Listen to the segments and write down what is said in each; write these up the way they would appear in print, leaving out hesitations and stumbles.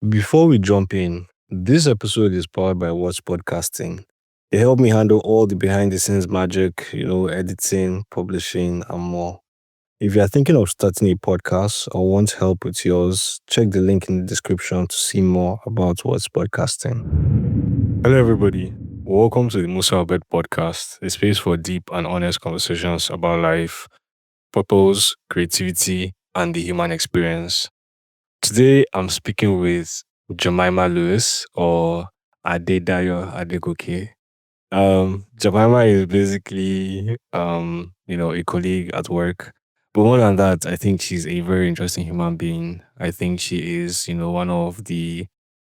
Before we jump in, this episode is powered by What's Podcasting. It helped me handle all the behind the scenes magic, editing, publishing, and more. If you are thinking of starting a podcast or want help with yours, check the link in the description to see more about What's Podcasting. Hello, everybody. Welcome to the Musa Obed podcast, a space for deep and honest conversations about life, purpose, creativity, and the human experience. Today, I'm speaking with Jemima Lewis or Adedayo Adegoke. Jemima is basically, a colleague at work. But more than that, I think she's a very interesting human being. I think she is, one of the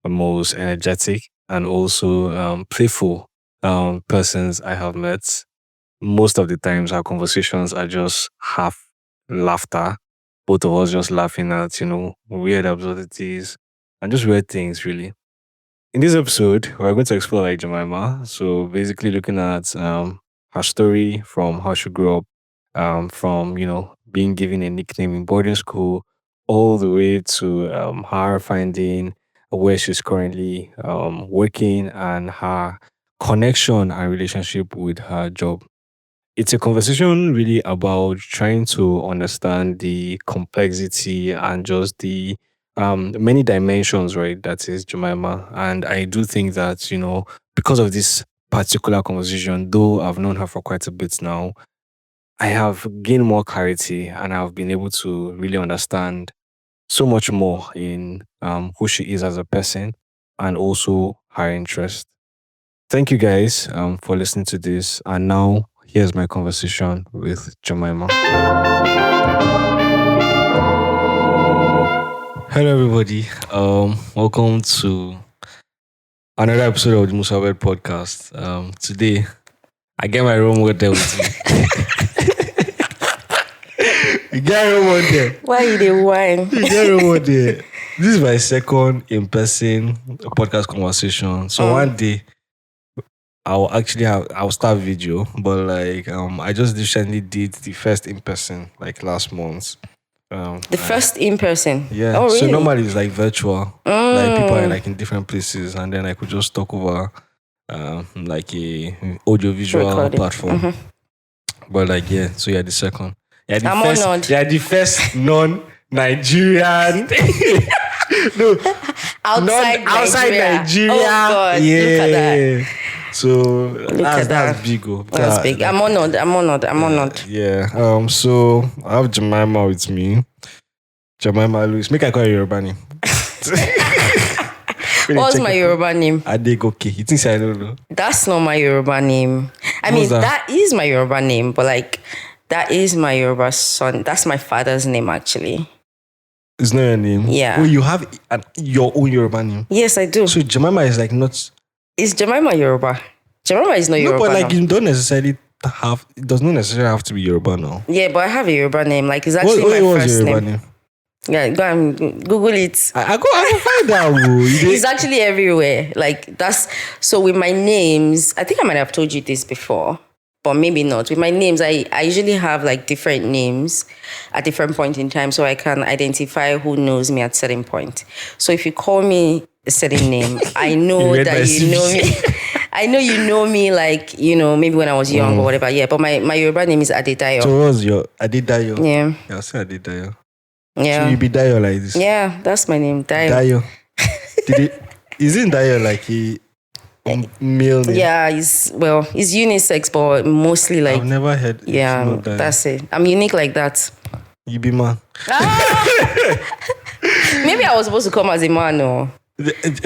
most energetic and also playful persons I have met. Most of the times, our conversations are just half laughter, both of us just laughing at, weird absurdities and just weird things, really. In this episode, we're going to explore like Jemima. So basically looking at her story from how she grew up, from, being given a nickname in boarding school, all the way to her finding where she's currently working and her connection and relationship with her job. It's a conversation really about trying to understand the complexity and just the many dimensions, right? That is Jemima. And I do think that, because of this particular conversation, though I've known her for quite a bit now, I have gained more clarity and I've been able to really understand so much more in who she is as a person and also her interest. Thank you guys for listening to this. And now here's my conversation with Jemima. Hello everybody. Welcome to another episode of the Musa podcast. Today I get my role model with me. You get a role model. Why you the wine? You get a role model. This is my second in-person podcast conversation. So one day I'll start video, but I just recently did the first in person like last month. The first in person. Yeah. Oh, really? So normally it's like virtual. Like people are like in different places, and then I could just talk over like a audio visual Recording. platform. But so you're the second. I'm honored. You're the first non-Nigerian. No, outside Nigeria. Oh God, yeah. look at that. So that's that. big. Oh. That's big. I'm honored. Honored. Yeah. So I have Jemima with me. Jemima Lewis. Make I call you Yoruba name. What's my Yoruba name? Adegoke. You think I don't know? That's not my Yoruba name. I mean, that is my Yoruba name, but that is my Yoruba son. That's my father's name, actually. It's not your name? Yeah. Oh, you have your own Yoruba name? Yes, I do. So Jemima is not... Is Jemima Yoruba? Jemima is not Yoruba. No, but you don't necessarily have... It does not necessarily have to be Yoruba now. Yeah, but I have a Yoruba name. It's actually my first name. Yeah, go and Google it. I can find out. It's actually everywhere. So with my names, I think I might have told you this before, but maybe not. With my names, I usually have different names at different point in time, so I can identify who knows me at certain point. So if you call me a certain name, I know that you know me. I know you know me, maybe when I was young or whatever. Yeah, but my Yoruba name is Adedayo. So what's your Adedayo? Yeah. Yeah, I'll say Adedayo. Yeah. So you be Dayo like this? Yeah, that's my name, Dayo. Dayo. Isn't Dayo like a male name? Yeah, it's unisex, but mostly I've never heard. Yeah, that's it. I'm unique like that. You be man. Maybe I was supposed to come as a man, or that's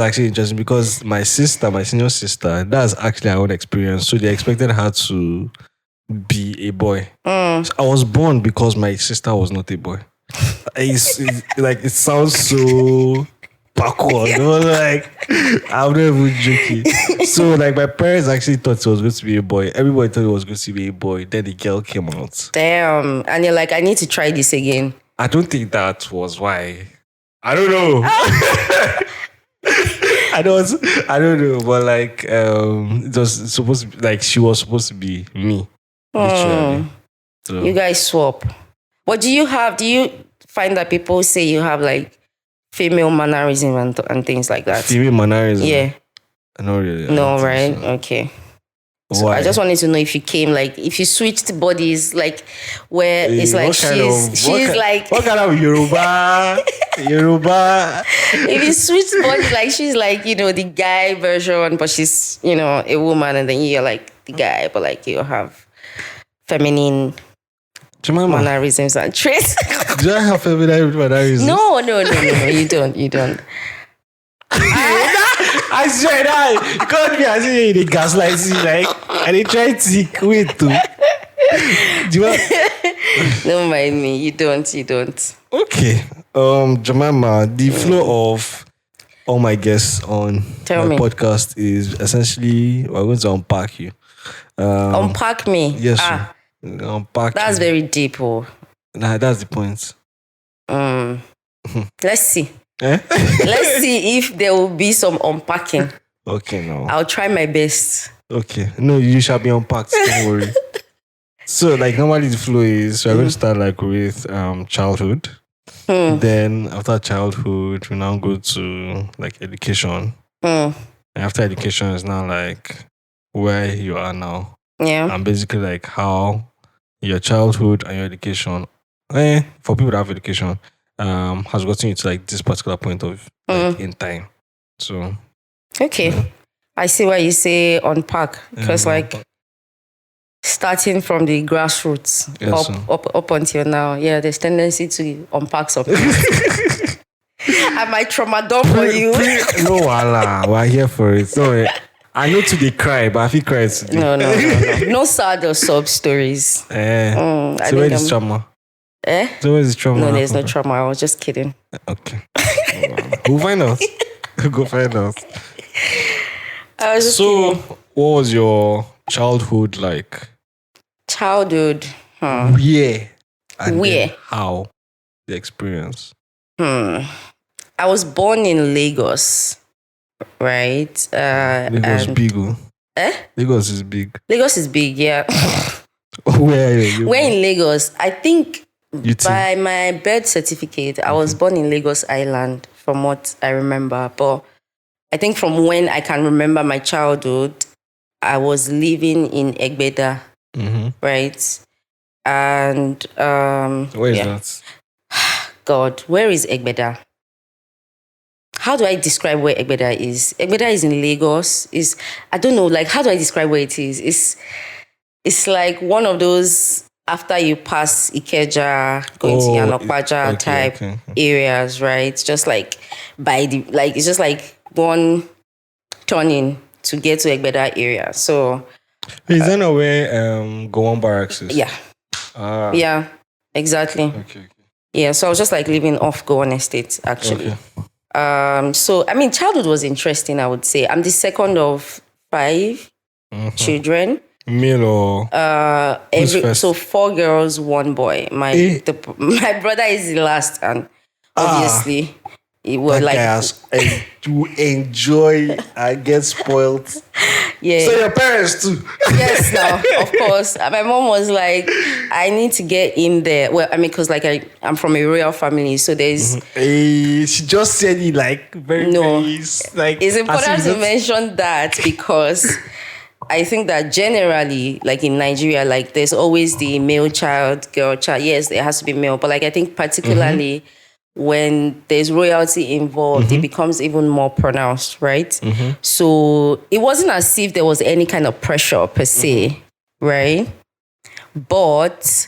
actually interesting because my senior sister, that's actually her own experience. So they expected her to be a boy. So I was born because my sister was not a boy. It sounds so backward. I'm not even joking. So my parents actually thought it was going to be a boy. Everybody thought it was going to be a boy. Then the girl came out. Damn. And you're like, I need to try this again. I don't think that was why. I don't know. I don't know, but it was supposed to be she was supposed to be me. Literally. You guys swap. What do you find that people say you have female mannerism and things like that. Female mannerism. Yeah. Not really. No, right? So. Okay. So why? I just wanted to know if you came, like, if you switched bodies, like, where it's like what kind of Yoruba? If you switched bodies, like, she's like, the guy version, but she's, a woman, and then you're like the guy, but like you have feminine Jemima. mannerisms and traits. Do I have feminine mannerisms? No, you don't. I swear that God me as in the gaslight like and they try to wait to. Don't mind me. You don't. Okay. Jemima, the flow of all my guests on my podcast is essentially we're going to unpack you. Unpack me? Yes. Unpack. That's very deep. Nah, that's the point. Let's see. Eh? Let's see if there will be some unpacking. Okay, no. I'll try my best. Okay. No, you shall be unpacked. Don't worry. So, like, normally the flow is we're going to start like with childhood. Then after childhood, we now go to like education. And after education is now like where you are now. Yeah. And basically like how your childhood and your education, for people that have education, has gotten you to like this particular point of like, in time. So okay. Yeah. I see why you say unpack. Because like starting from the grassroots up until now, there's tendency to unpack something. Am I trauma done for you? No, Allah, we're here for it. No, I know today cry, but I feel cry today. No. No sad or sob stories. So where is trauma? So where is trauma? No, there's no trauma. I was just kidding. Okay. We'll find out. Go find out. I was just kidding. What was your childhood like? Childhood? Where? And where? How? The experience? I was born in Lagos, right? Lagos big. Lagos is big. Lagos is big, yeah. Where are you? We're in Lagos. I think by my birth certificate, I was born in Lagos Island, from what I remember. But I think from when I can remember my childhood, I was living in Egbeda, right? And where is that? God, where is Egbeda? How do I describe where Egbeda is? Egbeda is in Lagos. I don't know, like, how do I describe where it is? It's like one of those after you pass Ikeja, going to Yanokpaja type areas, right? It's just like it's just like one turning to get to Egbeda area. So is that not where Gowon Barracks is? Yeah. Yeah, exactly. Okay. Yeah, so I was just like living off Gowon Estate, actually. Okay. So I mean, childhood was interesting, I would say. I'm the second of 5 children. Male or so 4 girls, 1 boy. My brother is the last, and obviously it was like to enjoy and get spoiled. Yeah. So your parents too. Yes, no, of course. My mom was like, I need to get in there. Well, I mean, because like I'm from a royal family, so there's. She just said it like very like. It's important to mention that because I think that generally, like in Nigeria, like there's always the male child, girl child. Yes, there has to be male, but like I think particularly when there's royalty involved, it becomes even more pronounced, right? So it wasn't as if there was any kind of pressure per se, right? But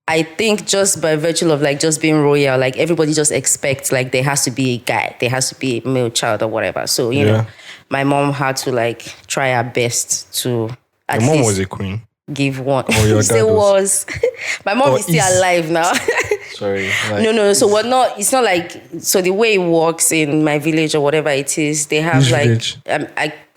I think just by virtue of like just being royal, like everybody just expects like there has to be a guy, there has to be a male child or whatever. So, you know, my mom had to like try her best to at your least mom was a queen. Give one. Oh, your dad still was. My mom is still alive now. Sorry. No. So we're not. It's not like. So the way it works in my village or whatever it is, they have Which like. village?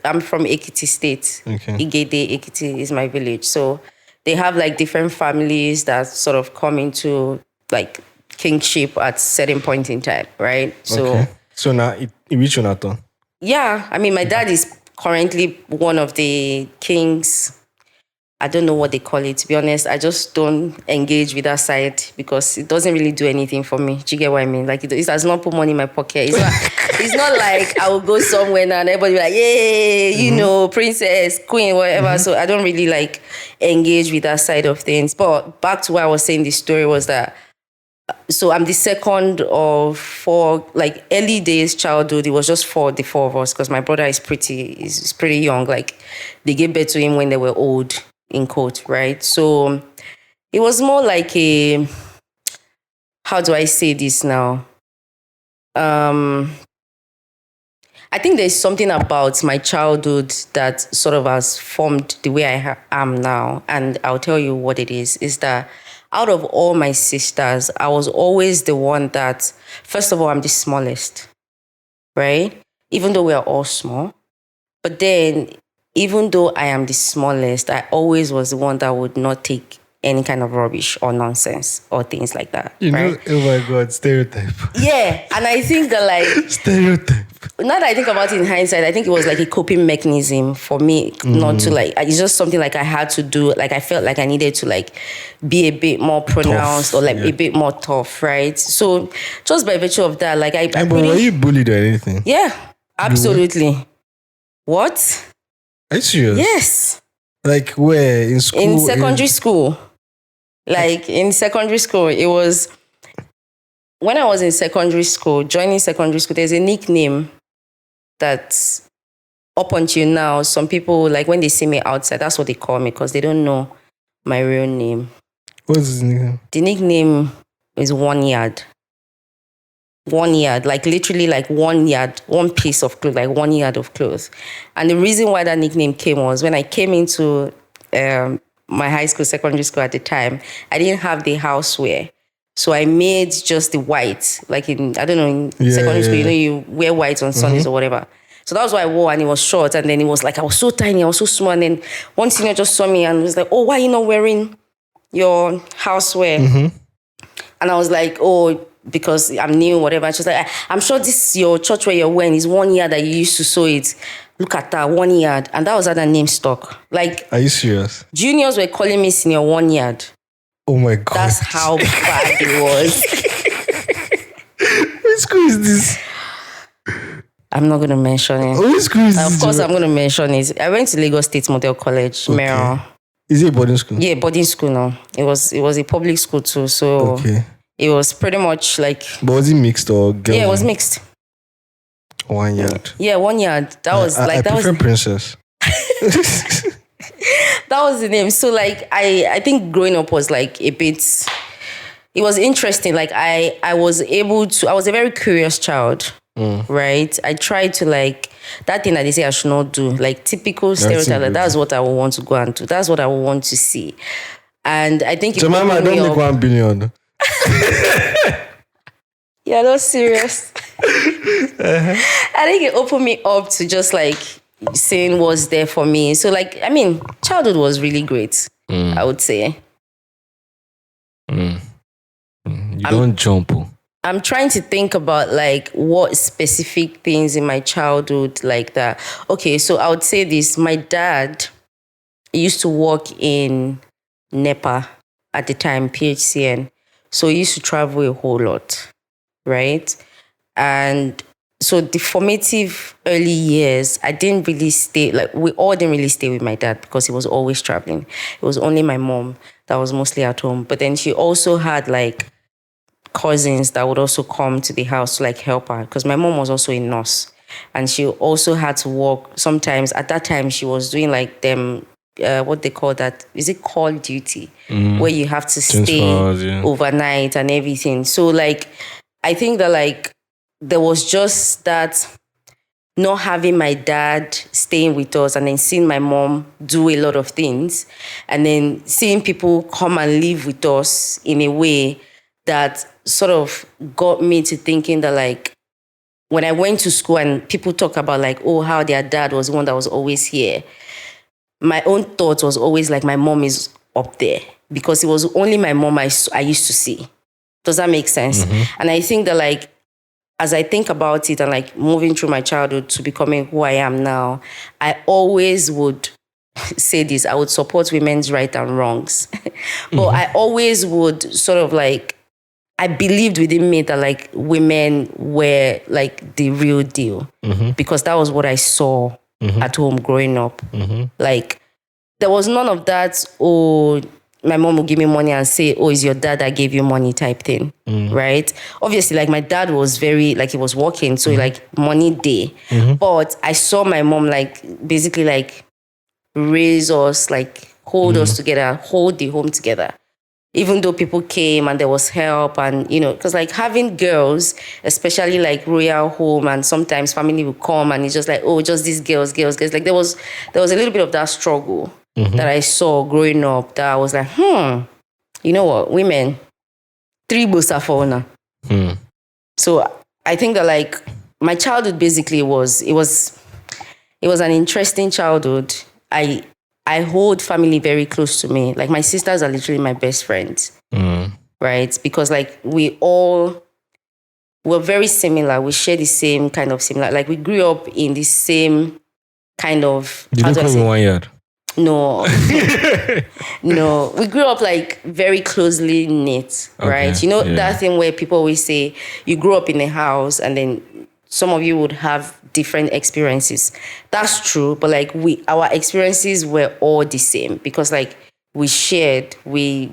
I'm from Ekiti State. Okay. Igede, Ekiti is my village. So they have like different families that sort of come into like kingship at certain point in time, right? So now it reached your turn. Yeah, I mean, my dad is currently one of the kings. I don't know what they call it. To be honest, I just don't engage with that side because it doesn't really do anything for me. Do you get what I mean? Like, it does not put money in my pocket. It's not like I will go somewhere now and everybody be like, yay, you know, princess, queen, whatever. So I don't really like engage with that side of things. But back to what I was saying, the story was that, so I'm the second of four, like early days childhood. It was just the four of us because my brother is pretty young. Like they gave birth to him when they were old, in quote, right? So it was more like how do I say this now? I think there's something about my childhood that sort of has formed the way I am now. And I'll tell you what it is that out of all my sisters, I was always the one that, first of all, I'm the smallest, right? Even though we are all small. But then, even though I am the smallest, I always was the one that would not take any kind of rubbish or nonsense or things like that. You right? know, oh my God, stereotype. Yeah, and I think that like... Stereotype. Now that I think about it in hindsight, I think it was like a coping mechanism for me not to like... It's just something like I had to do. Like I felt like I needed to like be a bit more pronounced tough, or like a bit more tough, right? So just by virtue of that, like But were you bullied or anything? Yeah, absolutely. What? Are you serious? Yes. Like where? In school? In secondary school. Like in secondary school, it was... When I was in secondary school, joining secondary school, there's a nickname that up until now, some people, like when they see me outside, that's what they call me because they don't know my real name. What's his nickname? The nickname is 1 yard. 1 yard, like literally like 1 yard, one piece of clothes, like 1 yard of clothes. And the reason why that nickname came was when I came into my high school, secondary school at the time, I didn't have the housewear. So I made just the white, like in, I don't know, in secondary school, you know, you wear white on Sundays or whatever. So that was what I wore, and it was short. And then it was like, I was so tiny, I was so small. And then one senior just saw me and was like, oh, why are you not wearing your housewear? And I was like, oh, because I'm new, whatever. And she was like, I'm sure this your church where you're wearing is 1 year that you used to sew it. Look at that, 1 yard. And that was how that name stuck. Like, are you serious? Juniors were calling me senior 1 yard. Oh my God. That's how bad it was. Which school is this? I'm not going to mention it. Which school is this? Of course, I'm going to mention it. I went to Lagos State Model College, Mero. Is it a boarding school? Yeah, boarding school now. It was a public school too, so it was pretty much like... But was it mixed or girls? Yeah, it was mixed. 1 yard. Yeah, 1 yard. That was like... I that prefer was princess. That was the name. So like I think growing up was like a bit, it was interesting. Like I was a very curious child, right? I tried to like, that thing that they say I should not do, like typical stereotype, like, that's what I would want to go and do. That's what I would want to see. And I think... Jemima, don't make 1 billion. Yeah, that's serious. I think it opened me up to just like seeing what's there for me. So like, I mean, childhood was really great, I would say. You don't jump. I'm trying to think about like what specific things in my childhood like that. Okay, so I would say this. My dad used to work in NEPA at the time, PHCN. So he used to travel a whole lot, right? And so the formative early years, I didn't really stay, like we all didn't really stay with my dad because he was always traveling. It was only my mom that was mostly at home. But then she also had like cousins that would also come to the house to like help her because my mom was also a nurse. And she also had to work sometimes. At that time, she was doing like them, what they call that, is it call duty? Where you have to stay overnight and everything. So like, I think that like, there was just that not having my dad staying with us and then seeing my mom do a lot of things and then seeing people come and live with us in a way that sort of got me to thinking that like, when I went to school and people talk about like, oh, how their dad was the one that was always here, my own thought was always like my mom is up there because it was only my mom I used to see. Does that make sense? And I think that like, as I think about it and like moving through my childhood to becoming who I am now, I always would say this, I would support women's right and wrongs. But I always would sort of like, I believed within me that like women were like the real deal because that was what I saw at home growing up. Like there was none of that, oh, my mom will give me money and say, oh, it's your dad that gave you money type thing, right? Obviously, like my dad was very, like he was working, so like money day. But I saw my mom like basically like raise us, like hold us together, hold the home together. Even though people came and there was help and, you know, because like having girls, especially like royal home and sometimes family will come and it's just like, oh, just these girls. Like there was a little bit of that struggle that I saw growing up that I was like, you know what, women, three busa for now. So I think that like my childhood basically it was an interesting childhood. I hold family very close to me. Like my sisters are literally my best friends, right? Because like we're very similar. We share the same kind of similar. Like we grew up in the same kind of. Did you come in 1 year? No, no. We grew up like very closely knit, right? You know that thing where people always say you grew up in a house and then some of you would have different experiences. That's true, but like our experiences were all the same because like we shared, we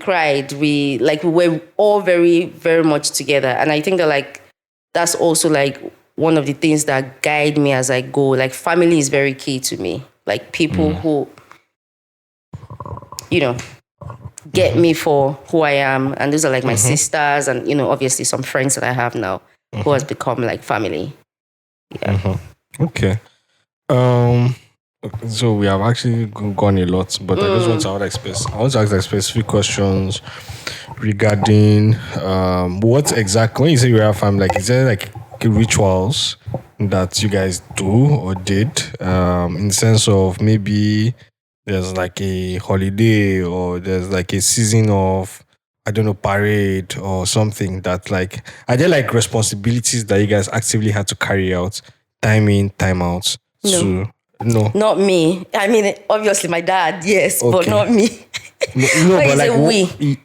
cried, we were all very, very much together. And I think that like that's also like one of the things that guide me as I go. Like family is very key to me. Like people who, you know, get me for who I am. And those are like my sisters and, you know, obviously some friends that I have now who has become like family. Yeah. Okay. So we have actually gone a lot, but I just want to ask like specific questions regarding what exactly, when you say you have family, like is there like rituals that you guys do or did in the sense of maybe there's like a holiday or there's like a season of, I don't know, parade or something that like, are there like responsibilities that you guys actively had to carry out, time in, time out? No. No. Not me. I mean, obviously my dad, yes, but not me. No, but like we.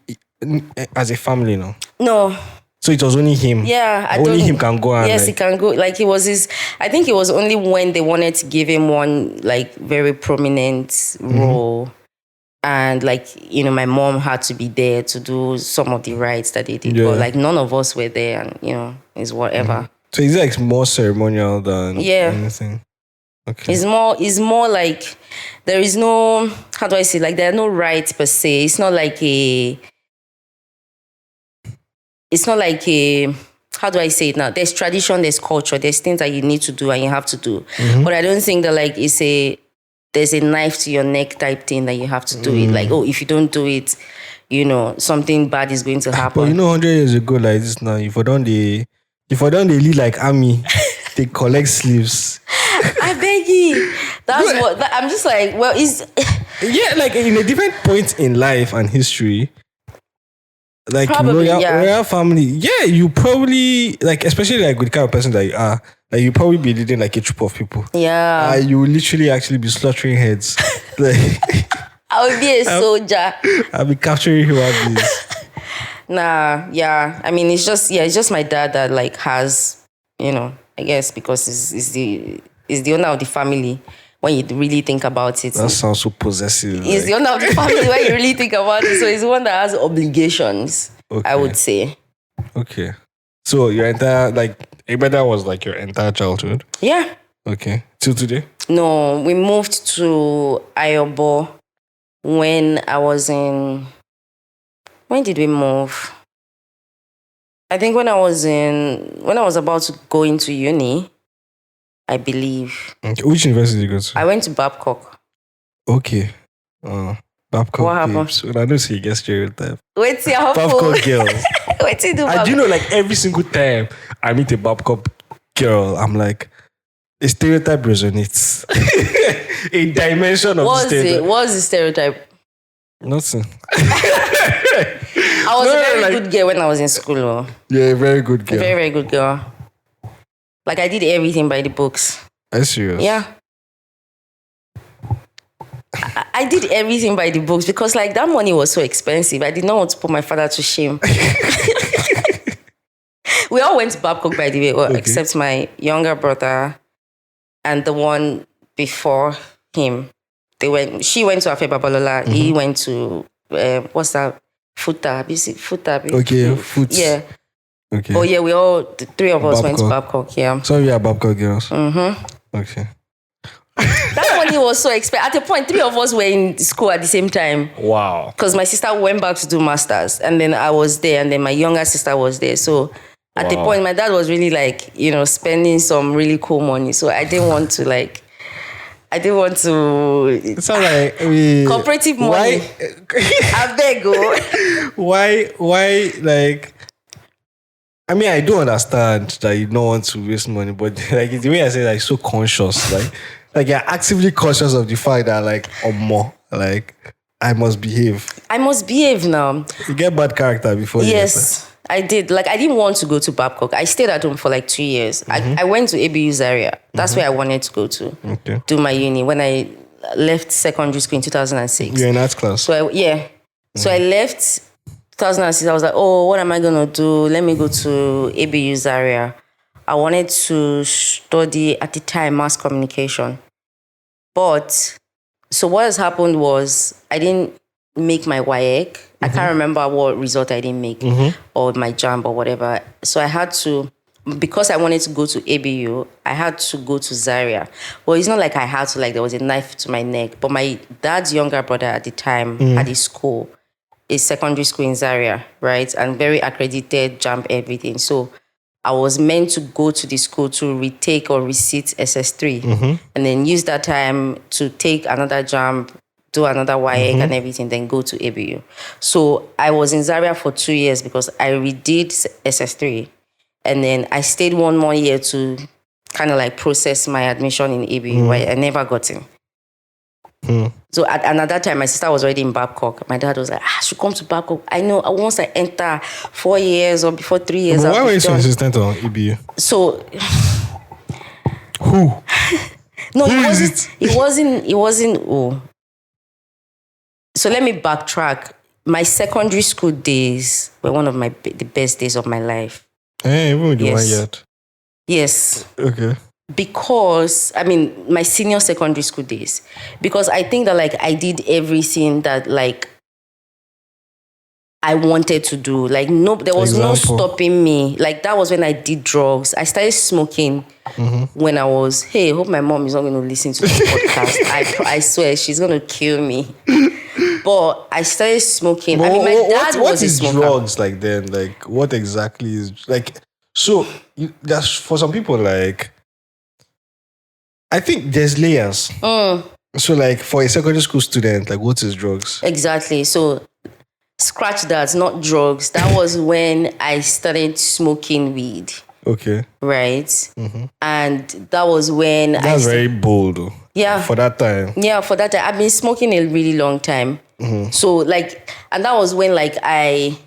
As a family, no. No. So it was only him. Yeah, only him can go and yes, like, he can go. Like I think it was only when they wanted to give him one like very prominent role. And like, you know, my mom had to be there to do some of the rites that they did. Yeah. But like none of us were there and, you know, it's whatever. So it's like more ceremonial than anything. Okay. It's more like there is no, how do I say, like there are no rites per se. It's not like a, how do I say it now? There's tradition, there's culture, there's things that you need to do and you have to do. But I don't think that like there's a knife to your neck type thing that you have to do it. Like, oh, if you don't do it, you know, something bad is going to happen. But you know, 100 years ago like this now, if I don't they lead like army, they collect sleeves. I beg you. That's what I'm just like, well, yeah, like in a different point in life and history. Like probably, royal family, yeah, you probably like, especially like with the kind of person that you are, like you probably be leading like a troop of people. Yeah, you will literally actually be slaughtering heads. Like I would be a soldier. I'll be capturing human beings. Nah, yeah. I mean, it's just my dad that like has, you know, I guess because he's the owner of the family. When you really think about it, that sounds so possessive. He's the owner of the family when you really think about it. So he's the one that has obligations, I would say. Okay. So your entire, like, Ebeda was like your entire childhood? Yeah. Okay. Till today? No, we moved to Ayobo when I was in... When did we move? I think when I was about to go into uni, I believe. Okay. Which university did you go to? I went to Babcock. Okay. Babcock. What happened? So I don't see you get stereotype. Wait till Babcock girl. Wait till do I do know, like every single time I meet a Babcock girl, I'm like, a stereotype resonates. A dimension of the stereotype. What's the stereotype? Nothing. I was a very good girl when I was in school. Though. Yeah, a very good girl. A very, very good girl. Like I did everything by the books. Are you serious? Yeah. I did everything by the books because like that money was so expensive. I did not want to put my father to shame. We all went to Babcock, by the way, well, except my younger brother and the one before him. She went to Afe Babalola. He went to what's that? Futa. Okay, Foot. Yeah. Okay. Oh yeah, the three of us went to Babcock. Yeah. So we are Babcock girls. Okay. That money was so expensive. At a point, three of us were in school at the same time. Wow. Because my sister went back to do masters, and then I was there, and then my younger sister was there. So at the point, my dad was really like, spending some really cool money. So I didn't want to like. I didn't want to. It sounds like cooperative money. I beg you. Why like? I mean, I do understand that you don't want to waste money, but like the way I say, like, so conscious, like you're actively conscious of the fact that like, or more, like, I must behave. I must behave now. You get bad character before. Yes, I did. Like, I didn't want to go to Babcock. I stayed at home for like 2 years. I went to ABU Zaria. That's where I wanted to go to do my uni when I left secondary school in 2006. You're in arts class. So I left 2006. I was like, oh, what am I gonna do? Let me go to ABU Zaria. I wanted to study at the time mass communication, but so what has happened was I didn't make my WAEC. I can't remember what result I didn't make or my JAMB or whatever. So I had to, because I wanted to go to ABU, I had to go to Zaria. Well, it's not like I had to, like there was a knife to my neck, but my dad's younger brother at the time had a school, a secondary school in Zaria, right? And very accredited, JAMB, everything. So I was meant to go to the school to retake or resit SS3 and then use that time to take another JAMB, do another WAEC and everything, then go to ABU. So I was in Zaria for 2 years because I redid SS3 and then I stayed 1 more year to kind of like process my admission in ABU. I never got in. So at that time, my sister was already in Babcock. My dad was like, I should come to Babcock. I know once I enter 4 years or before 3 years. But why were you so insistent on ABU? So who? No, it wasn't. Oh. So let me backtrack. My secondary school days were one of the best days of my life. Hey, even with the 1 year. Yes. Okay. Because, I mean, my senior secondary school days. Because I think that, like, I did everything that, like, I wanted to do. Like, there was no stopping me. Like, that was when I did drugs. I started smoking when I was, hey, I hope my mom is not going to listen to this podcast. I swear, she's going to kill me. But I started smoking. But I mean, my dad was a smoker. What is drugs like then? Like, what exactly is, like, so, that's for some people, like, I think there's layers. So, like, for a secondary school student, like, what is drugs? Exactly. So, scratch that, not drugs. That was when I started smoking weed. Okay. Right? And that was when That's very bold. Yeah. For that time. Yeah, for that time. I've been smoking a really long time. So, like, and that was when, like, I...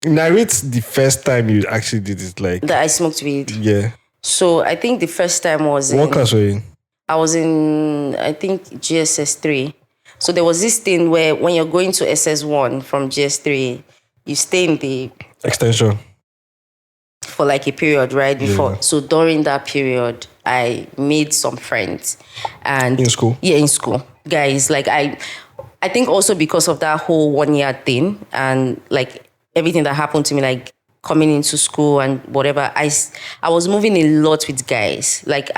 Narrate the first time you actually did it, like... That I smoked weed. Yeah. So, I think the first time was What class were you in? I was in, I think, GSS 3. So, there was this thing where when you're going to SS1 from GS3, you stay in the... Extension. For like a period, right? Before. Yeah. So, during that period, I made some friends. And in school? Yeah, in school. Guys, like, I think also because of that whole 1 year thing and, like, everything that happened to me, like, coming into school and whatever, I was moving a lot with guys. Like,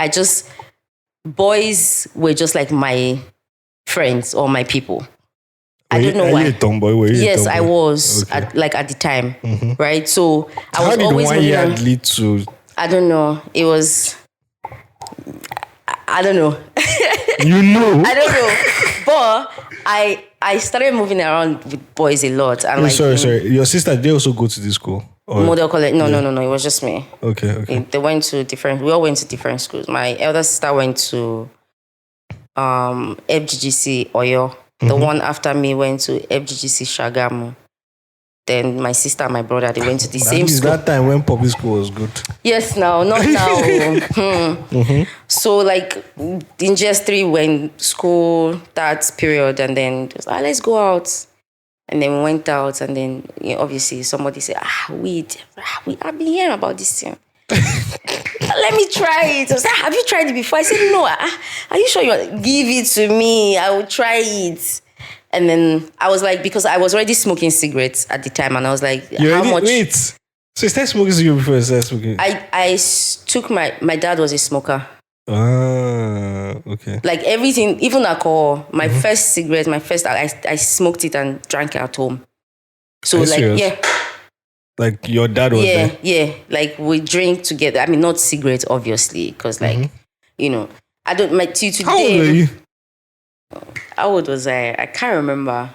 boys were just like my friends or my people. I don't know why. Are you a tomboy? Were you yes, a tomboy? I was at the time, right? So I was always. How did 1 year lead to? I don't know. It was. I don't know. You know. I don't know, but I started moving around with boys a lot. And sorry. Your sister, they also go to this school? Model college. No. It was just me. Okay. They went to we all went to different schools. My elder sister went to FGGC Oyo. The one after me went to FGGC Shagamu. Then my sister and my brother, they went to the At same least school. that time when public school was good. Yes, now, not now. So like in GS3 when school that period, and then just, let's go out. And then we went out, and then obviously somebody said, weed. I've been hearing about this thing. Let me try it. I was like, have you tried it before? I said, no. Are you sure you give it to me? I will try it. And then I was like, because I was already smoking cigarettes at the time, and I was like, how much? Wait. So you started smoking cigarettes before you started smoking? I took my dad was a smoker. Okay. Like everything, even alcohol. My first cigarette, I smoked it and drank it at home. So like, serious? yeah. Like your dad was there? Yeah. Like we drink together. I mean, not cigarettes, obviously, because like, I don't, today. How old were you? How old was I? I can't remember.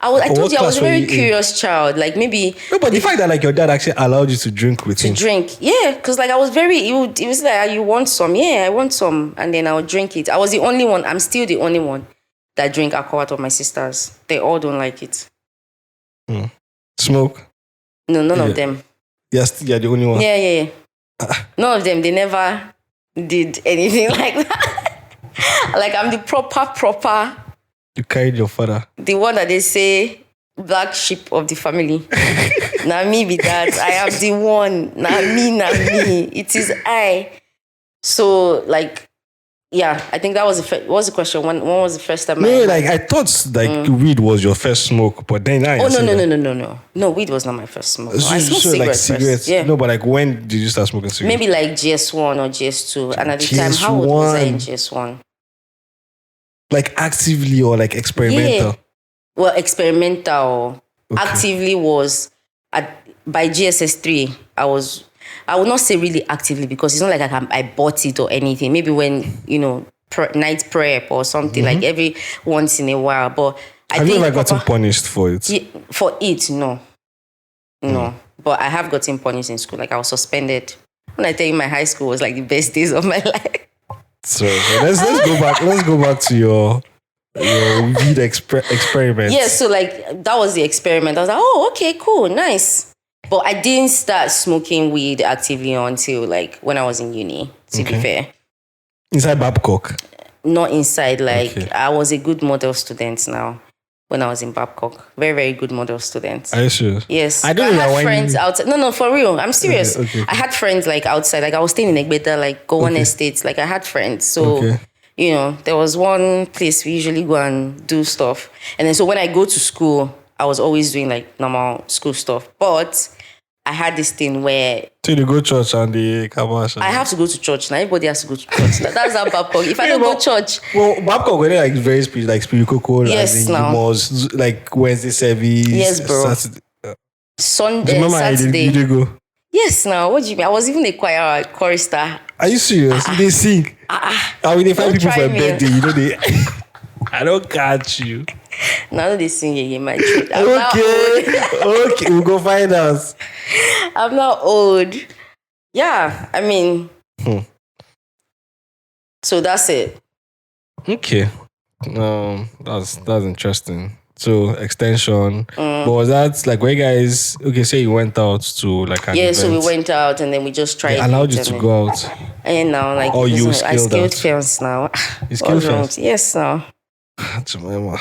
I told you I was a very curious child. Like maybe. No, but the fact that like your dad actually allowed you to drink with him. To drink, yeah, because like I was it was like, you want some? Yeah, I want some, and then I would drink it. I was the only one. I'm still the only one that drink alcohol out of my sisters. They all don't like it. Smoke? No, none of them. Yes, you're the only one. Yeah. None of them. They never did anything like that. Like I'm the proper. You carried your father. The one that they say black sheep of the family. Now me be that. I am the one. Now me. It is I. So like, yeah, I think that was what was the question? When was the first time? No, like I thought like weed was your first smoke, but then now no. No, weed was not my first smoke. No, I smoked cigarettes first. Yeah. No, but like when did you start smoking cigarettes? Maybe like GS1 or GS2. And at the time, how old was I in GS1? Like actively or like experimental? Yeah. Well, experimental. Okay. Actively was by GSS3. I would not say really actively, because it's not like I bought it or anything. Maybe when night prep or something, like every once in a while. But have you ever gotten punished for it? Yeah, for it, no. But I have gotten punished in school. Like I was suspended. When I tell you, my high school was like the best days of my life. So let's go back. Let's go back to your weed experiment. Yeah, so like that was the experiment. I was like, oh, okay, cool, nice. But I didn't start smoking weed actively until like when I was in uni, to be fair. Inside Babcock? Not inside. Like I was a good model student now when I was in Babcock. Very, very good model student. Are you sure? Yes. I don't know. I had friends outside. No, for real. I'm serious. Okay. I had friends like outside. Like I was staying in Ekiti, like Gowan Estates. Like I had friends. So, there was one place we usually go and do stuff. And then so when I go to school, I was always doing like normal school stuff. But I had this thing where... So you go to church and the kabash? I have to go to church now. Everybody has to go to church. That's how Babcock. If I don't go to church... Well, Babcock, when like very spiritual, yes, now. Was like Wednesday service. Yes, bro. Saturday. Sunday, Saturday. Did you go? Yes, now. What do you mean? I was even a chorister. Are you serious? They sing. I mean, they find people for a birthday. They... I don't catch you. Now they sing again, my truth. Okay, we'll go find out. I'm not old. Yeah, I mean. So that's it. Okay. That's interesting. So extension. But was that like where you guys say you went out to like an event? So we went out and then we just tried. They allowed you to go out. And now like you I skilled fence now. You skilled fence? Yes, now. Jemima.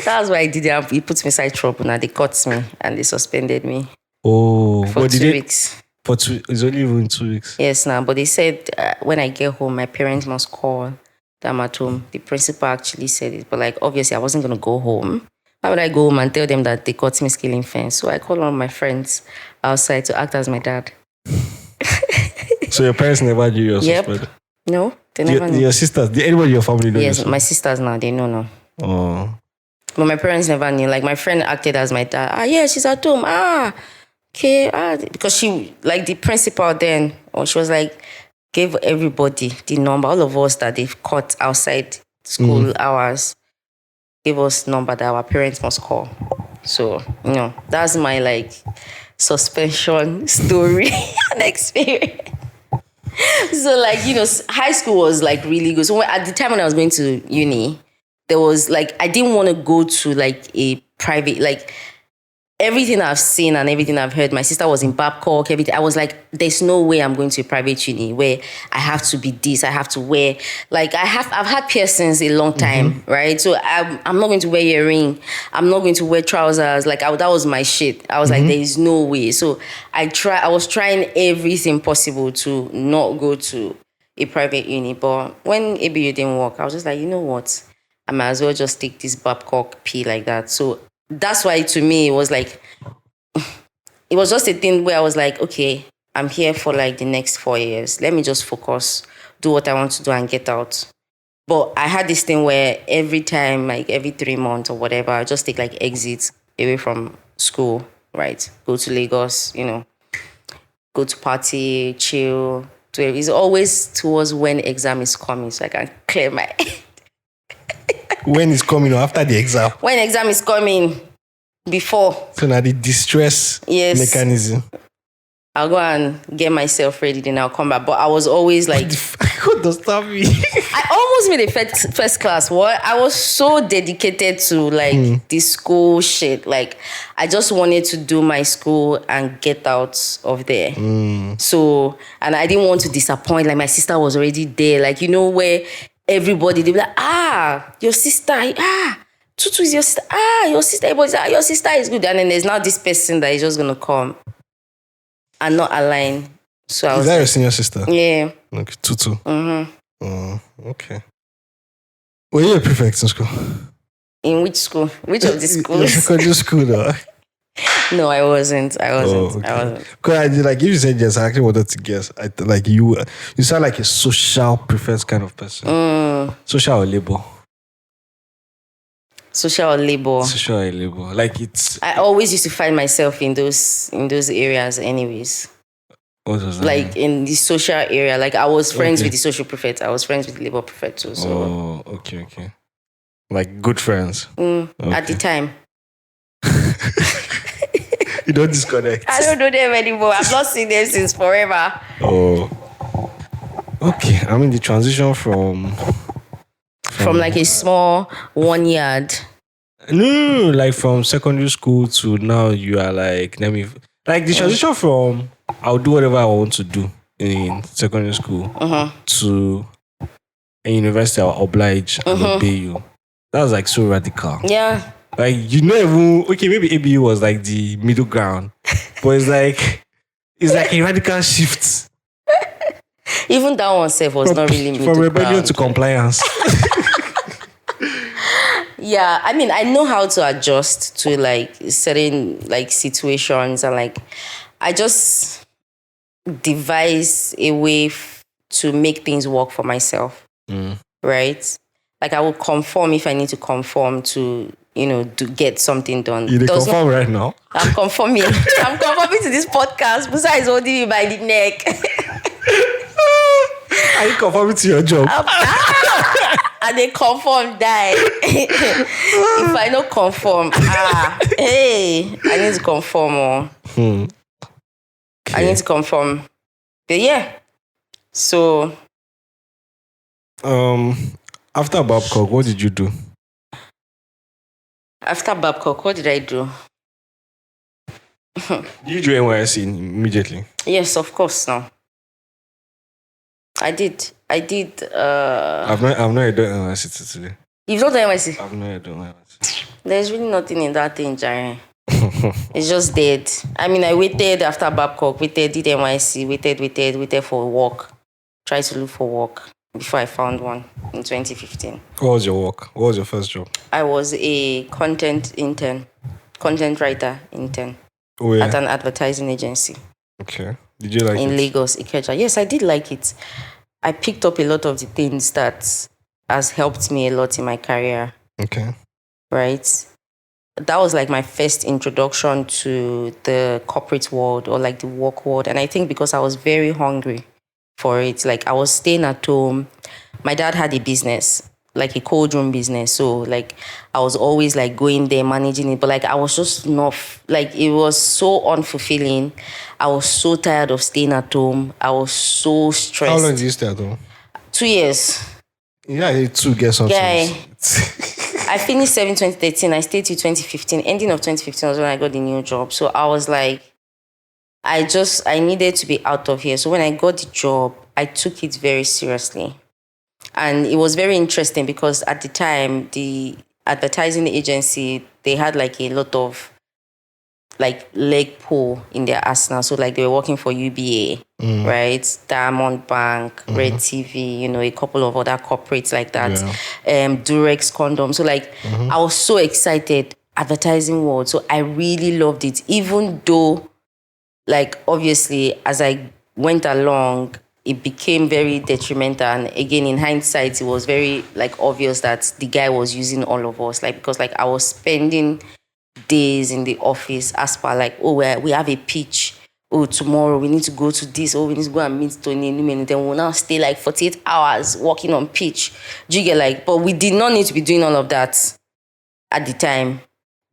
That's why I did it. He put me inside trouble. Now they caught me and they suspended me. Oh, for 2 weeks. It's only even 2 weeks. Yes, now. But they said when I get home, my parents must call them at home. The principal actually said it, but like obviously I wasn't gonna go home. Why would I go home and tell them that they caught me scaling fence? So I called one of my friends outside to act as my dad. So your parents never knew you were suspended? No, they never knew. Your sisters? Did anybody in your family know? Yes, my sisters now, they know now. Oh. But my parents never knew. Like my friend acted as my dad. Yeah, she's at home. Okay. Because she, like the principal then, or she was like, gave everybody the number, all of us that they've caught outside school hours, gave us number that our parents must call. So, that's my like suspension story and experience. So like, high school was like really good. So at the time when I was going to uni, there was like, I didn't want to go to like a private, like everything I've seen and everything I've heard, my sister was in Babcock, everything. I was like, there's no way I'm going to a private uni where I have to be this, I have to wear, like I've had piercings a long time, right? So I'm not going to wear earring. I'm not going to wear trousers. Like that was my shit. I was like, there is no way. So I was trying everything possible to not go to a private uni. But when ABU didn't work, I was just like, you know what? I might as well just take this Babcock P like that. So that's why to me it was like, it was just a thing where I was like, okay, I'm here for like the next 4 years. Let me just focus, do what I want to do and get out. But I had this thing where every time, like every 3 months or whatever, I just take like exits away from school, right? Go to Lagos, go to party, chill. It's always towards when exam is coming so I can clear my When it's coming or after the exam? When exam is coming, before. So now the distress mechanism. I'll go and get myself ready, then I'll come back. But I was always like... What does that mean? I almost made a first class. What? I was so dedicated to like the school shit. Like I just wanted to do my school and get out of there. So, and I didn't want to disappoint. Like my sister was already there. Like, where everybody, they be like, your sister, Tutu is your sister. Your sister, your sister is good. And then there's now this person that is just going to come and not align. So I was Is that your senior sister? Yeah. Okay, Tutu. Oh, okay. Were you a prefect in school? In which school? Which of the schools? Secondary school, though. No, I wasn't. Oh, okay. Because I did, like, if you said yes, I actually wanted to guess. Like you sound like a social prefect kind of person. Social or labor? Social or labor. Social or labor. Like it's. I always used to find myself in those areas, anyways. What was that? Like in the social area. Like I was friends with the social prefect. I was friends with the labor prefect too. So. Oh, okay. Like good friends. Okay. At the time. You don't disconnect. I don't know them anymore. I've not seen them since forever. Oh. Okay. I mean the transition from like a small 1 yard. No, like from secondary school to now you are like the transition from I'll do whatever I want to do in secondary school to a university I'll oblige and obey you. That was like so radical. Yeah. Like okay, maybe ABU was like the middle ground, but it's like a radical shift. Even that one self was not really middle from rebellion ground. to compliance. Yeah, I mean, I know how to adjust to like certain like situations, and like I just devise a way to make things work for myself, right? Like I will conform if I need to conform to, to get something done. You conform right now? I'm conforming. I'm conforming to this podcast. Musa is holding me by the neck. Are you conforming to your job? And they conform die. If I don't conform, hey, I need to conform. Okay. I need to conform. But yeah. So after Babcock, what did you do? After Babcock, what did I do? Did you do NYSC immediately? Yes, of course. No. I did. I've not done NYSC today. You've not done NYSC? I've not done NYSC. There's really nothing in that thing, Jerry. It's just dead. I mean, I waited after Babcock, did NYSC, waited for work. Tried to look for work before I found one in 2015. What was your work? What was your first job? I was a content writer intern at an advertising agency. Okay. Did you like it? In Lagos, Ikeja. Yes, I did like it. I picked up a lot of the things that has helped me a lot in my career. Okay. Right? That was like my first introduction to the corporate world or like the work world. And I think because I was very hungry for it, like I was staying at home. My dad had a business, like a cold room business. So like I was always like going there, managing it. But like I was just not, like it was so unfulfilling. I was so tired of staying at home. I was so stressed. How long did you stay at home? 2 years. Yeah, I need to get something. Yeah. I finished 2013. I stayed till 2015. Ending of 2015 was when I got the new job. So I was like, I needed to be out of here. So when I got the job, I took it very seriously. And it was very interesting because at the time, the advertising agency, they had like a lot of like leg pull in their arsenal. So like they were working for UBA, right? Diamond Bank, Red TV, a couple of other corporates like that. Durex condom. So like I was so excited, advertising world. So I really loved it. Even though like obviously as I went along, it became very detrimental. And again, in hindsight, it was very like obvious that the guy was using all of us. Like because like I was spending days in the office as per like, oh, we have a pitch. Oh, tomorrow we need to go to this. Oh, we need to go and meet Tony. And then we'll now stay like 48 hours working on pitch. Do you get like, but we did not need to be doing all of that at the time.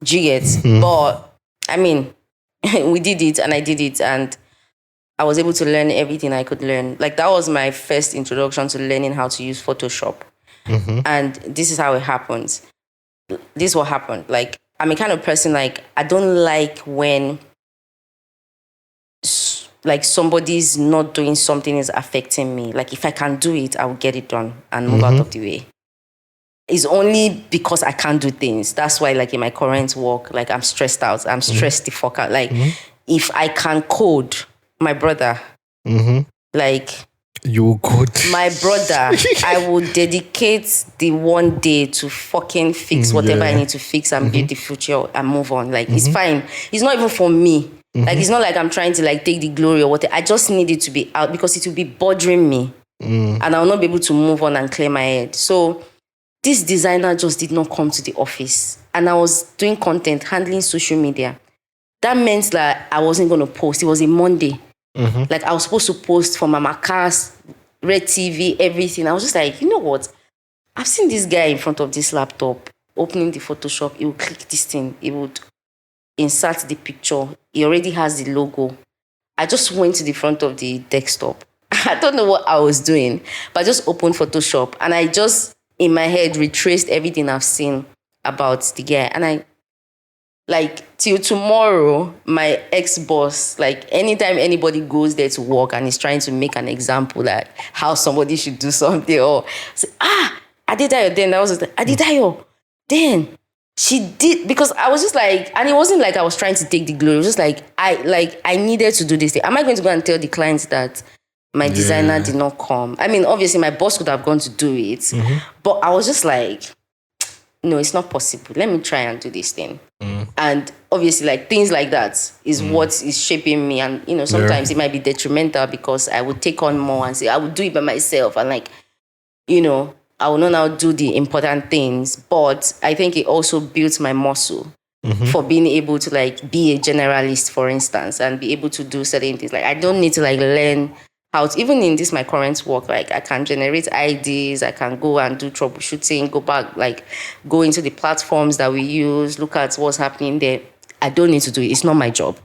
Do you get? But I mean, we did it and I did it and I was able to learn everything I could learn. Like that was my first introduction to learning how to use Photoshop. And this is how it happens. This is what happened. Like I'm a kind of person like I don't like when like somebody's not doing something is affecting me. Like if I can do it, I will get it done and move out of the way. It's only because I can't do things. That's why like in my current work, like I'm stressed out. I'm stressed the fuck out. Like if I can code, my brother, like you could. My brother, I will dedicate the one day to fucking fix whatever I need to fix and build the future and move on. Like it's fine. It's not even for me. Like it's not like I'm trying to like take the glory or whatever. I just need it to be out because it will be bothering me. And I will not be able to move on and clear my head. So this designer just did not come to the office. And I was doing content, handling social media. That meant that I wasn't going to post. It was a Monday. Like I was supposed to post for Mama Cass, Red TV, everything. I was just like, you know what? I've seen this guy in front of this laptop opening the Photoshop. He would click this thing. He would insert the picture. He already has the logo. I just went to the front of the desktop. I don't know what I was doing, but I just opened Photoshop and I just, in my head, retraced everything I've seen about the guy. And I, like, till tomorrow, my ex-boss, like, anytime anybody goes there to work and is trying to make an example, like, how somebody should do something, or say, Adedayo, then I was just like, Adedayo, then she did, because I was just like, and it wasn't like I was trying to take the glory. It was just like, I needed to do this thing. Am I going to go and tell the clients that my designer did not come? I mean, obviously, my boss could have gone to do it, but I was just like, no, it's not possible. Let me try and do this thing. And obviously, like, things like that is what is shaping me. And, you know, sometimes it might be detrimental because I would take on more and say, I would do it by myself. And, like, you know, I will not now do the important things. But I think it also built my muscle for being able to, like, be a generalist, for instance, and be able to do certain things. Like, I don't need to, like, learn how to, even in this, my current work, like, I can generate ideas, I can go and do troubleshooting, go back, like, go into the platforms that we use, look at what's happening there. I don't need to do it. It's not my job.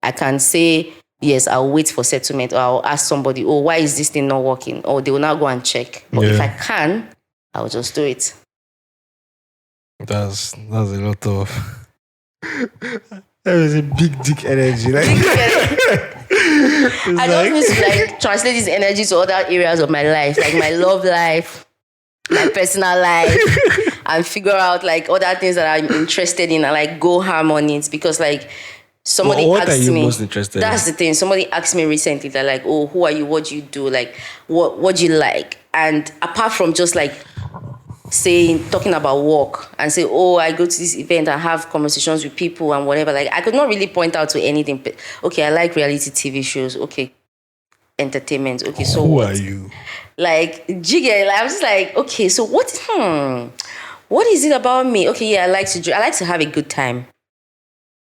I can say, yes, I'll wait for settlement, or I'll ask somebody, oh, why is this thing not working? Or they will now go and check. But if I can, I'll just do it. That's a lot of... That was a big dick energy. Like, I don't need to like translate this energy to other areas of my life, like my love life, my personal life, and figure out like other things that I'm interested in and like go ham on it. Because like somebody what asked are you me, most interested that's in? the thing. Somebody asked me recently that like, oh, who are you? What do you do? Like, what do you like? And apart from just like talking about work and say, oh, I go to this event and have conversations with people and whatever. Like, I could not really point out to anything. But, okay, I like reality TV shows. Okay, entertainment. Okay, so who what? are you? Like, jiggle. I was just like, okay, so what? What is it about me? Okay, yeah, I like to have a good time.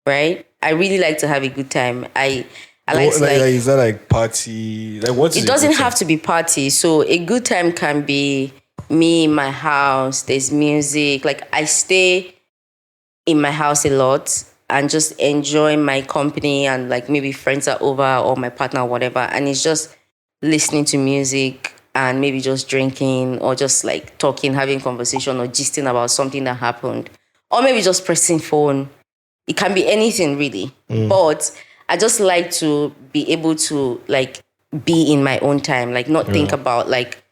Right? I really like to have a good time. I like to like. Is that like party? Like, what? It doesn't have to be party. So a good time can be me in my house, there's music. Like, I stay in my house a lot and just enjoy my company, and like maybe friends are over or my partner or whatever, and it's just listening to music and maybe just drinking or just like talking, having conversation or gisting about something that happened. Or maybe just pressing phone. It can be anything really. But I just like to be able to like be in my own time, like not think about like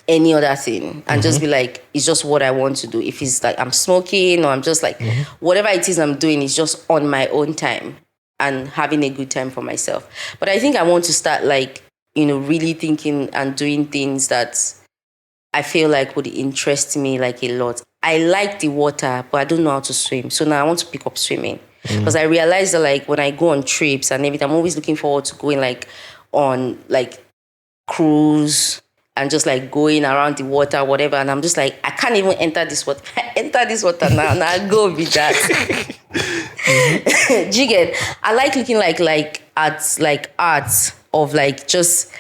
any other thing and just be like, it's just what I want to do. If it's like I'm smoking or I'm just like, whatever it is I'm doing is just on my own time and having a good time for myself. But I think I want to start like, really thinking and doing things that I feel like would interest me like a lot. I like the water, but I don't know how to swim. So now I want to pick up swimming. Because I realized that like when I go on trips and everything, I'm always looking forward to going like on like cruise and just like going around the water, whatever. And I'm just like, I can't even enter this water. Enter this water now. Now I go with that. Do you get? I like looking like arts of like just.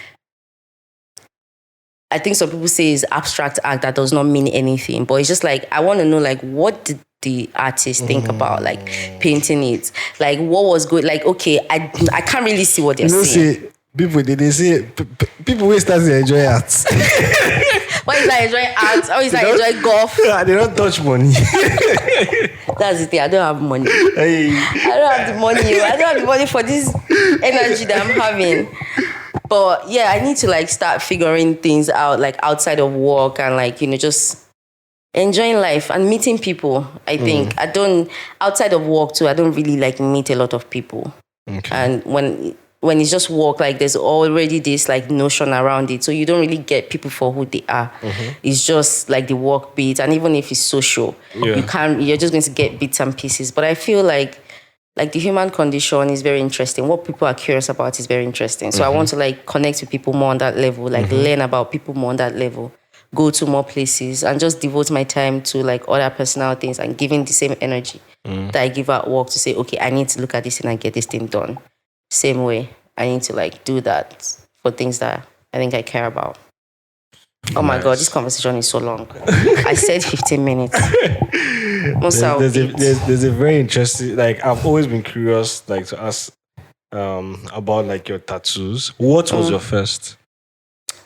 I think some people say it's abstract art that does not mean anything, but it's just like I want to know like what did the artist think about like painting it, like what was good, like okay, I can't really see what they're saying. People they say people will start to enjoy art. Why is I enjoying art? Or is I enjoying golf? They don't touch money. That's the thing. I don't have money. Hey. I don't have the money. I don't have the money for this energy that I'm having. But yeah, I need to like start figuring things out like outside of work and like, just enjoying life and meeting people. I think outside of work too, I don't really like meet a lot of people. Okay. And when it's just work, like there's already this like notion around it. So you don't really get people for who they are. It's just like the work bit. And even if it's social, you're just going to get bits and pieces. But I feel like the human condition is very interesting. What people are curious about is very interesting. So I want to like connect with people more on that level, like learn about people more on that level, go to more places and just devote my time to like other personal things and giving the same energy that I give at work to say, okay, I need to look at this thing and get this thing done. Same way, I need to like do that for things that I think I care about. Oh my God, this conversation is so long. I said 15 minutes. Musa, there's a very interesting, like I've always been curious like to ask about like your tattoos. What was your first?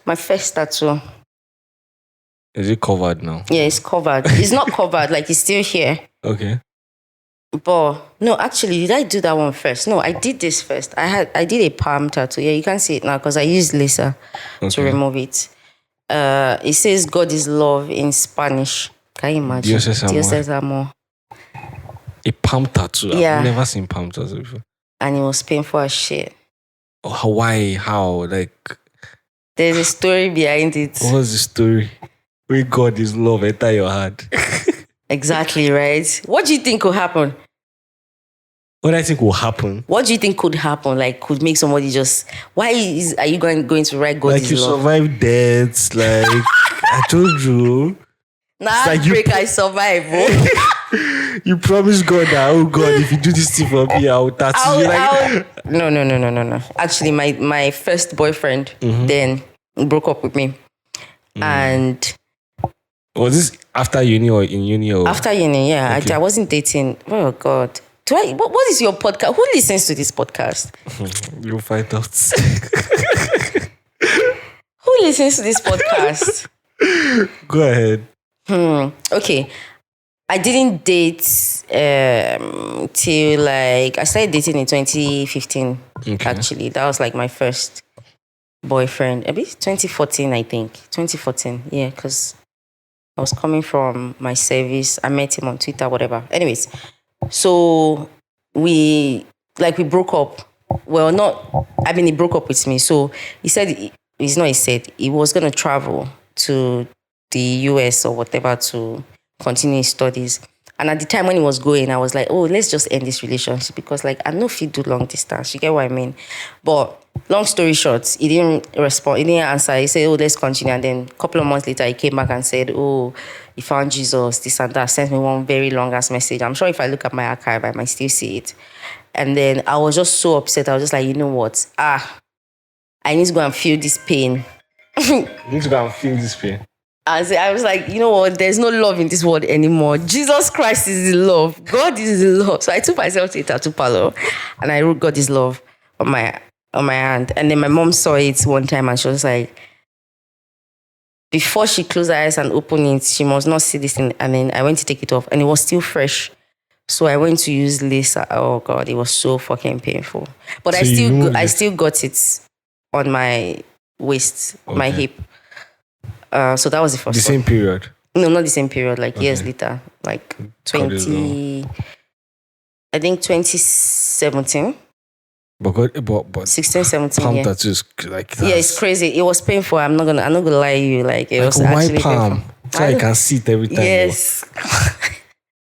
My first tattoo. Is it covered now? Yeah, it's covered. It's not covered, like it's still here. Okay. But no, actually, did I do that one first? No, I did this first. I did a palm tattoo. Yeah, you can see it now because I used laser to remove it. It says God is love in Spanish. Can you imagine? Dios es amor. A palm tattoo? Yeah. I've never seen palm tattoo before. And it was painful as shit. Oh, Hawaii, how? Like, there's a story behind it. What's the story? Where God is love enter your heart. Exactly, right? What do you think could happen? What I think will happen? What do you think could happen? Like, could make somebody just... Are you going to write God like is you love? survive deaths, like... I told you. Nah, like I survive, bro. You promised God that, oh God, if you do this thing for me, I'll tattoo you. Like... No. Actually, my first boyfriend then broke up with me. And... Was this after uni or in uni? Or? After uni, yeah. Okay. I wasn't dating. Oh, God. What is your podcast? Who listens to this podcast? You'll find out. Who listens to this podcast? Go ahead. Okay. I didn't date till like... I started dating in 2015, actually. That was like my first boyfriend. A bit 2014, I think. 2014, yeah, because... I was coming from my service. I met him on Twitter, whatever. Anyways, so we broke up. Well, he broke up with me. So he said, he was going to travel to the US or whatever to continue his studies. And at the time when he was going, I was like, oh, let's just end this relationship because like I know if you do long distance, you get what I mean? But long story short, he didn't respond, he didn't answer. He said, oh, let's continue. And then a couple of months later, he came back and said, oh, he found Jesus, this and that. Sent me one very long ass message. I'm sure if I look at my archive, I might still see it. And then I was just so upset. I was just like, you know what? I need to go and feel this pain. You need to go and feel this pain. I was like, you know what? There's no love in this world anymore. Jesus Christ is the love. God is the love. So I took myself to a tattoo parlor and I wrote God is love on my hand. And then my mom saw it one time and she was like, before she closed her eyes and opened it, she must not see this thing. And then I went to take it off and it was still fresh. So I went to use lace. Oh God, it was so fucking painful. But So I still got it on my waist, my hip. So that was the first The same period? No, not the same period, like years later. Like 20, I think 2017. But 16, 17, palm yeah. tattoos, like Yeah, it's crazy. It was painful. I'm not gonna lie to you. Like, it was why actually palm? painful. So I can see it every time. Yes.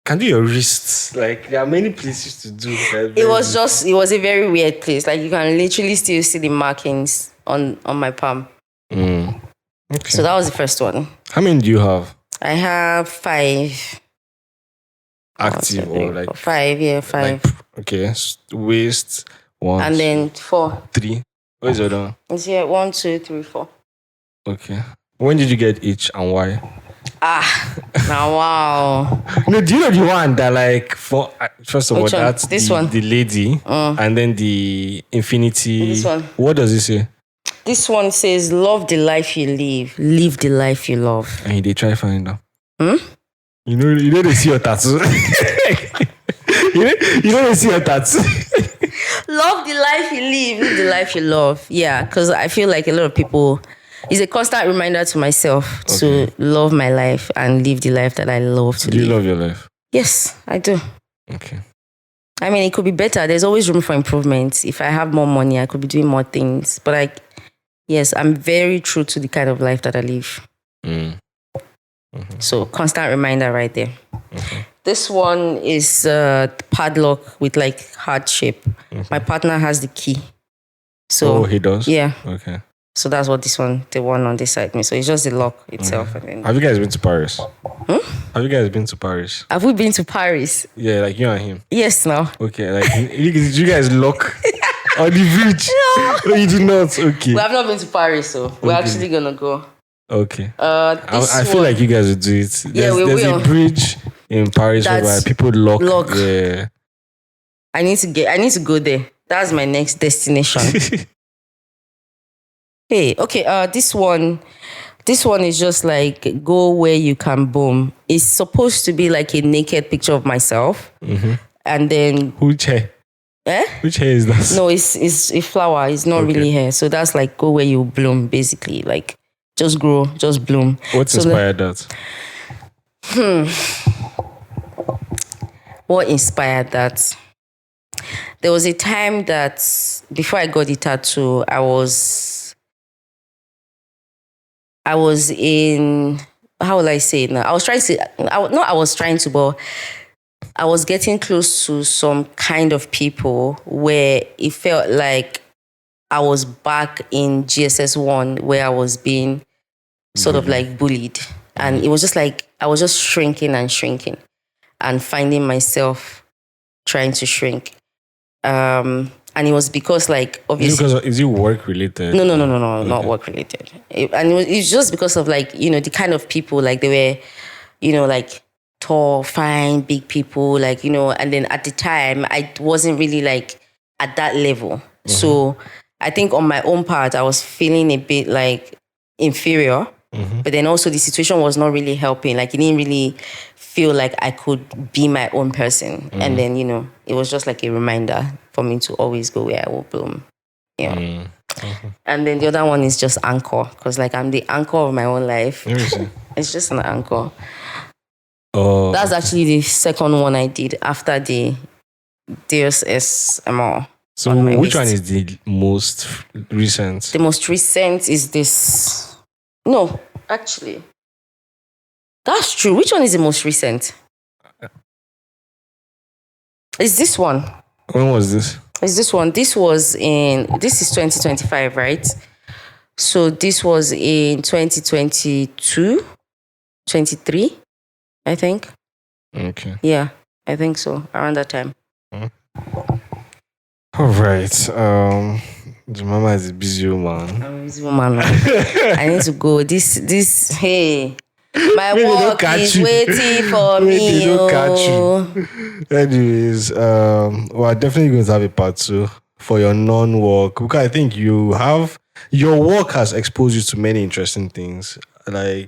Can do your wrists. Like, there are many places to do. It was a very weird place. Like, you can literally still see the markings on my palm. Okay. So that was the first one. How many do you have? I have 5. Active or like 5, yeah, 5. Like, okay, waist 1. And then 4. 3. Where's the other one? It's here 1, 2, 3, 4. Okay. When did you get each and why? Now wow. No, do you know the one that like for first of all that's this one? The lady and then the infinity. This one. What does it say? This one says, "Love the life you live the life you love." And they try find out. You know they see your tattoo. you know they see your tattoo. Love the life you live the life you love. Yeah, because I feel like a lot of people. It's a constant reminder to myself to love my life and live the life that I love to live. Do you love your life? Yes, I do. Okay. I mean, it could be better. There's always room for improvement. If I have more money, I could be doing more things. But yes, I'm very true to the kind of life that I live. So constant reminder right there. This one is padlock with like heart shape. My partner has the key. So he does? Yeah. Okay. So that's what the one on this side means. So it's just the lock itself. And then, have you guys been to Paris? Have you guys been to Paris? have we been to Paris? Yeah, like you and him. Yes, no. Okay, like did you guys lock on the bridge? No, you did not. Okay. We have not been to Paris, so we're actually gonna go. Okay. I feel like you guys would do it. There's a bridge in Paris where people lock. Yeah. I need to go there. That's my next destination. Hey, okay. This one is just like go where you can boom. It's supposed to be like a naked picture of myself, and then which hair? Which hair is that? No, it's a flower. It's not really hair. So that's like go where you bloom, basically. Like just grow, just bloom. What's inspired that? What inspired that? There was a time that before I got the tattoo, I was in, how will I say it now? I was getting close to some kind of people where it felt like I was back in GSS 1 where I was being sort of like bullied. And it was just like, I was just shrinking and finding myself trying to shrink. And it was because like, obviously... Is it work related? No, not work related. It's just because of like, the kind of people, like they were, like tall, fine, big people, like, and then at the time, I wasn't really like at that level. So I think on my own part, I was feeling a bit like inferior, but then also the situation was not really helping. Like it didn't really feel like I could be my own person. And then, it was just like a reminder for me to always go where I will bloom. Yeah. And then the other one is just anchor, because like I'm the anchor of my own life. It's just an anchor. Oh. That's actually the second one I did after the Deus es Amor. So which one is the most recent? The most recent is this. No, actually. That's true. Which one is the most recent? It's this one. When was this? It's this one. This is 2025, right? So this was in 2022, 23, I think. Okay. Yeah, I think so. Around that time. All right. Jemima is a busy woman. I'm a busy woman. I need to go. Hey. My work is waiting for me. They don't catch you. Anyways, we're definitely going to have a part 2 for your non-work, because I think your work has exposed you to many interesting things. and I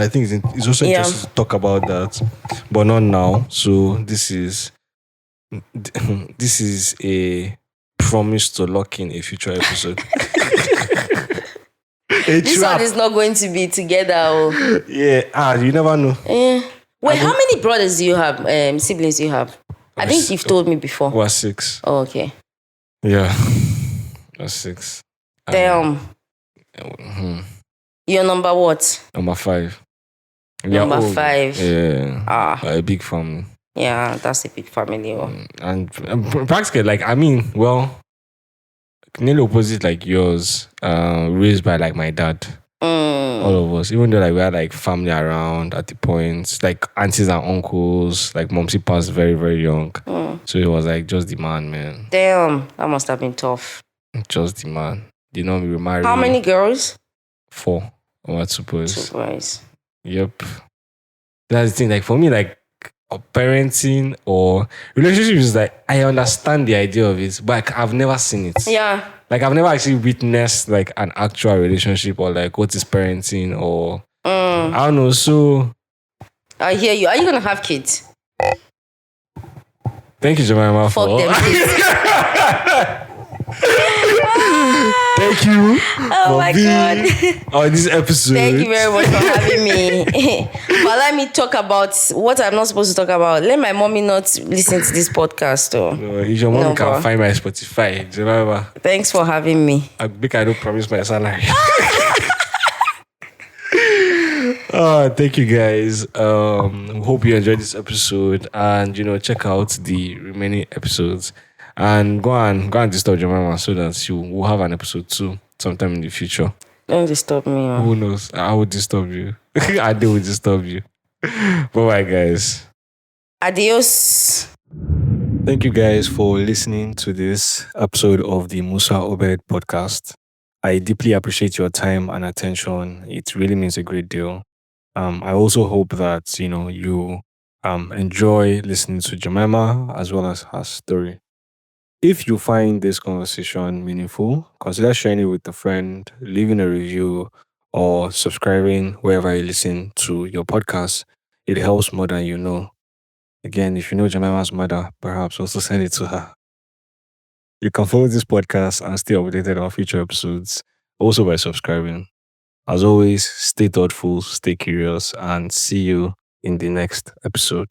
think it's also Yeah. interesting to talk about that, but not now. So this is a promise to lock in a future episode. A This one trap. is not going to be together. Oh. Yeah. You never know. Wait, how many brothers do you have? Siblings do you have? I think you've told me before. We're 6. Oh, okay. Yeah. We're 6. Damn. You're number what? Number 5. Number 5. Yeah. A big family. Yeah, that's a big family. Oh. And practically, nearly opposite like yours, raised by like my dad. All of us, even though like we had like family around at the points, like aunties and uncles, like momsy passed very, very young. So it was like just the man. Damn, that must have been tough. Just the man. Did not remarry. How many girls? 4. What suppose? 2 boys. Yep. That's the thing. Like for me, like parenting or relationship is like I understand the idea of it, but I've never seen it. Yeah. Like I've never actually witnessed like an actual relationship or like what is parenting or I don't know. So I hear you. Are you gonna have kids? Thank you, Jemima. Fuck them kids. Thank you. Oh my God. On this episode. Thank you very much for having me. But let me talk about what I'm not supposed to talk about. Let my mommy not listen to this podcast. No, if your mom can find my Spotify, Jemima. Thanks for having me. I don't promise my salary. Thank you guys. Hope you enjoyed this episode, and check out the remaining episodes. And go and disturb your mama so that you will have an episode 2 sometime in the future. Don't disturb me. Man. Who knows? I will disturb you. I will disturb you. Bye, guys. Adios. Thank you guys for listening to this episode of the Musa Obed podcast. I deeply appreciate your time and attention. It really means a great deal. I also hope that you enjoy listening to Jemima as well as her story. If you find this conversation meaningful, consider sharing it with a friend, leaving a review, or subscribing wherever you listen to your podcast. It helps more than you know. Again, if you know Jemima's mother, perhaps also send it to her. You can follow this podcast and stay updated on future episodes, also by subscribing. As always, stay thoughtful, stay curious, and see you in the next episode.